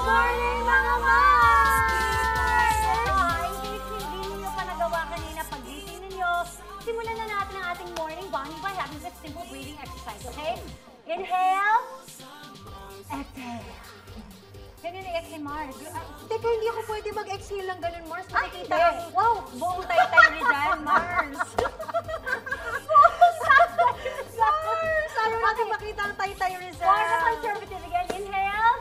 morning, mga Mars! Hindi ninyo pa nagawa kanina pag-gising ninyo. Simulan na natin ang ating morning bonding by having this simple breathing exercise, okay? Inhale. Exhale. Ganyan i-exhale, Mars. Teka, hindi ako pwede mag-exhale lang ganun, Mars. Makikita Ay, ko. wow, buong tay-tay rin dyan, Mars. Mars! Ano natin makita ang Tay-Tay Rizal? For the conservative again, inhale.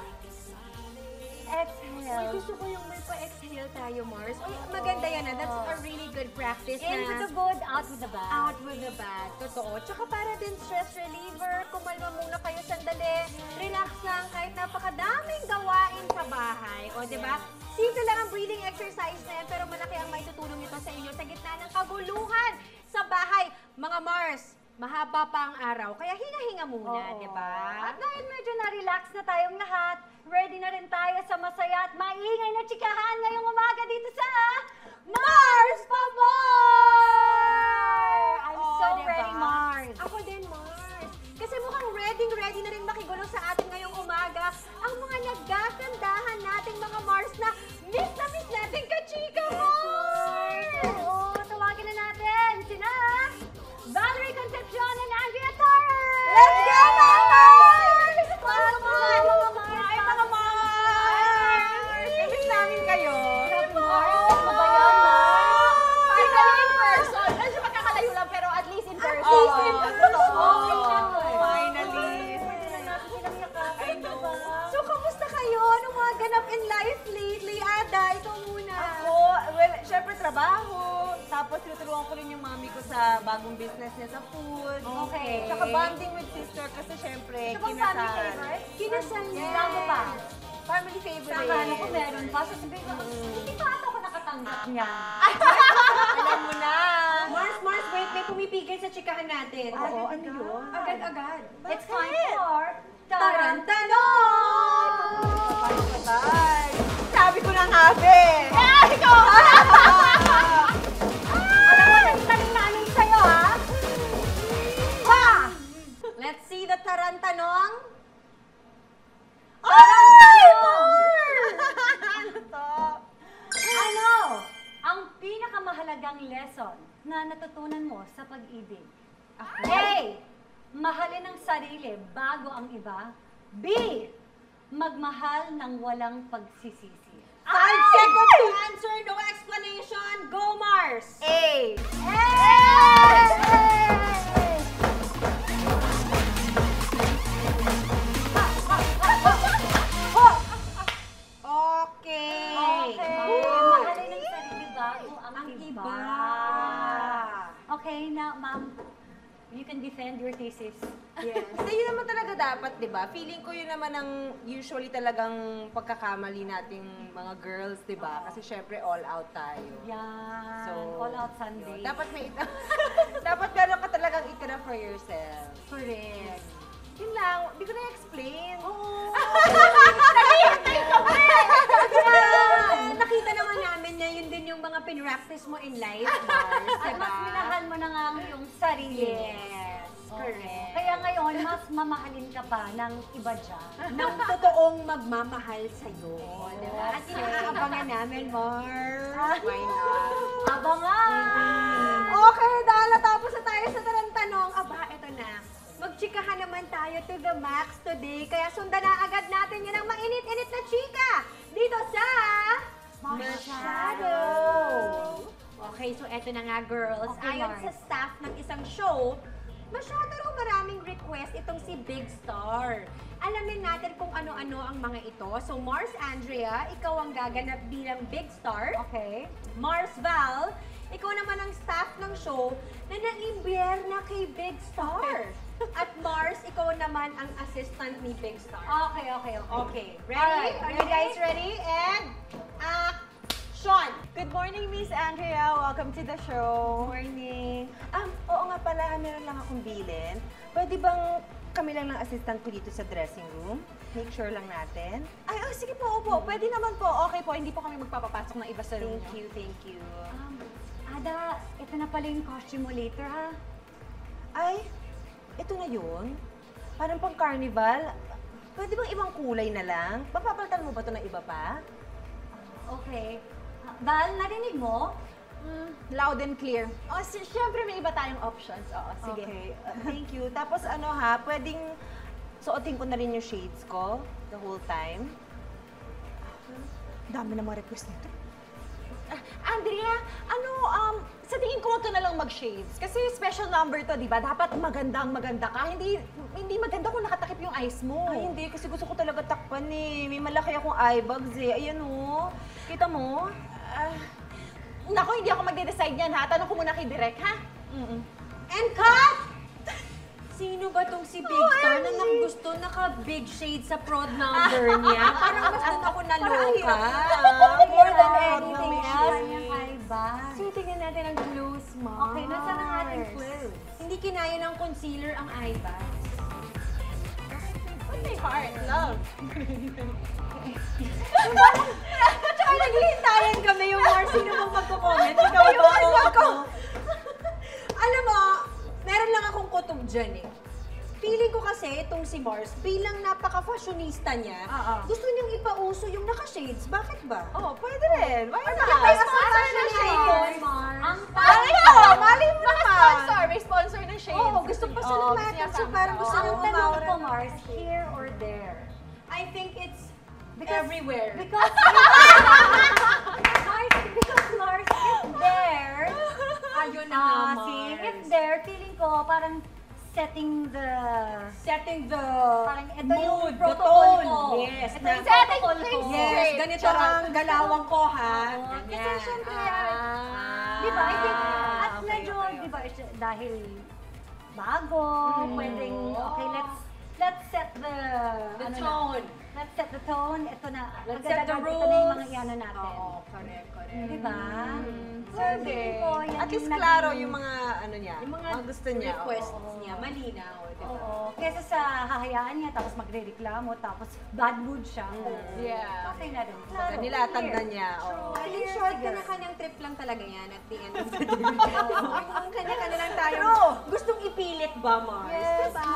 Ay, Exhale. gusto ko yung may pa-exhale tayo, Mars. Ay, maganda yan. That's a really good practice In with the good, out with the bad. out with the bad. Totoo. Tsaka para din stress reliever, kumalma muna kayo sandali. Relax lang kahit napakadaming gawain sa bahay. O, di ba? Simple lang ang breathing exercise na yan, pero malaki ang maitutulong nito sa inyo sa gitna ng kaguluhan sa bahay. Mga Mars, mahaba pa ang araw, kaya hinga-hinga muna, Oo. di ba? At dahil medyo na-relax na tayong lahat, ready na rin tayo sa masaya at maingay na tsikahan ngayong umaga dito sa Mars Pabor! I'm so diba? ready, Mars. Ako din, Mars. Kasi mukhang ready na rin makigulo sa atin ngayong umaga ang mga nagkakandahan nating mga Mars na miss natin ka-chika, Mars! Oo, tawagin na natin sina Valerie Concepcion and Andrea Torres! Let's go, mga Mars! Welcome, Welcome, mga Ay, mga Mars! Miss namin kayo. Mars, ano ba yan, Mars? Finally in person. Medyo magkakalayo lang, pero at least in person. At least in person. Finally. I know. So, kamusta kayo? Anong mga ganap in life lately? Ada, ikaw muna. Ako, well, syempre trabaho. Tapos tinutulungan ko rin yung mami ko sa bagong business niya sa food. Okay. Tsaka bonding with sister kasi syempre, Ito bang family favorite? Kinasal niya. Bago pa. Family favorite. Sa akala ko meron pa. Sasabihin ko, hindi pa ata ako nakatanggap niya. Alam mo na. Mars, wait, may pumipigil sa chikahan natin. Oo, ano yun? Agad-agad. It's time for Tarantanon! Patay. Sabi ko na nga, be. Ikaw! Alam mo, nagtanim namin sa'yo, ha? Ha! Let's see the tarantanong. Ano to? Ano ang pinakamahalagang lesson na natutunan mo sa pag-ibig? A. Mahalin ang sarili bago ang iba. B. Magmahal ng walang pagsisisi. 5 seconds to answer, no explanation. Go, Mars! A. Okay. Mahalin ang sarili bago ang iba. iba. Okay, now, ma'am, you can defend your thesis. Yes. Kasi yun naman talaga dapat, di ba? Feeling ko yun naman ang usually talagang pagkakamali nating mga girls, di ba? Kasi syempre all out tayo. Yan. So, All Out Sunday. Yun. Dapat may dapat meron ka talagang ikira for yourself. Correct. Yun lang, hindi ko na-explain. Oo. Nahihintay ka ba? Nakita naman namin na yun din yung mga pinractice mo in life, Mars. At mas minahal mo na nga ang iyong sarili. Yes, correct. Kaya ngayon, mas mamahalin ka pa ng iba dyan. Ng totoong magmamahal sa'yo. Diba? At Okay. inaabangan namin, Mars. Why not? Abangan! Okay, dahil natapos na tayo sa tanong, aba, eto na. Magchikahan naman tayo to the max today, kaya sundan na agad natin yan ang mainit-init na chika dito sa Masyado! Okay, so eto na nga, girls. Okay, Ayon Mars. sa staff ng isang show, masyado raw maraming request itong si Big Star. Alamin natin kung ano-ano ang mga ito. So, Mars Andrea, ikaw ang gaganap bilang Big Star. Okay. Mars Val, ikaw naman ang staff ng show na naimbierna kay Big Star. At Mars, ikaw naman ang assistant ni Big Star. Okay. Okay, ready? Alright, Are you guys ready? And action! Good morning, Miss Andrea. Welcome to the show. Morning. Oo nga pala, meron lang akong bilin. Pwede bang kami lang ng assistant ko dito sa dressing room? Make sure lang natin. Ay, oh, sige po, opo. Pwede naman po. Okay po, hindi po kami magpapapasok ng iba sa room niyo. Thank you. Ada, ito na pala yung costume mo later, ha? Ay, ito na yun. Parang pang carnival. pwede bang ibang kulay na lang? Papapalitan mo ba ito ng iba pa? Okay. Dahil narinig mo, Loud and clear. Siyempre may iba tayong options. Oo, sige. Okay, thank you. Tapos ano ha, pwedeng suotin ko na rin yung shades ko the whole time. Dami na mga request nito. Andrea, sa tingin ko ito na lang mag-shades. Kasi special number to, di ba? Dapat maganda ka. Hindi maganda kung nakatakip yung eyes mo. Ay, hindi. Kasi gusto ko talaga takpan eh. May malaki akong eye bags eh. Ayan oh. Kita mo? Naku, hindi ako magde-decide yan, ha? Tanong ko muna kay Direk, ha? And cut! Sino ba tong si Big Star na gusto naka-big shade sa prod number niya? Parang mas doon ako naloka. more than Yeah, anything no else, shade. kanyang eyebag. So, tingnan natin ang clues, Mars. Okay, nasaan ang ating clues? Hindi kinaya ng concealer ang eyebag. My heart, love. Tsaka naghihintayan kami yung Mars. Sino bang magko-comment? Ikaw ba o ako? Alam mo, meron lang akong kutob dyan eh. Feeling ko kasi itong si Mars, bilang napaka-fashionista niya, gusto niyang ipauso yung naka-shades. Bakit ba? Oh, pwede rin. Why not? May sponsor ng shades. Ang Mali mo naman. May sponsor ng shades. Oo, gusto pa sila natin. So parang gusto Ang niyang tanong umawra. ko, Mars, here or there? I think it's Because- everywhere. Because Mars, if there, Ayun na nga, see, Mars. if there, feeling ko parang setting the parang ito yung mood, protocol the tone. ko. Yes, Ito na- yung protocol ko. Yes, ganito ang galawang ko, ha? Oo, kasi Ganyan. syempre, di ba, I think, at okay, medyo, okay. di ba, dahil bago, pwedeng, okay, let's set the, The ano na, tone. let's set the tone, ito na, Let's set the ito na yung mga rules. iano natin. Oo, correct. Di ba? So, Pwede. feeling ko, yan At least yung klaro naging- yung mga ano niya. Yung mga gusto niya. requests Oo. niya, malinaw, di ba? Oo, kesa sa hahayaan niya, tapos magre-reklamo, tapos bad mood siya. Yeah. Okay na rin. So, nilatag na niya. Oo. Well, in short, kanya-kanyang trip lang talaga yan at the end of the day. Ang kanya-kanya lang tayo. Gustong ipilit ba, Mars? Yes, Diba?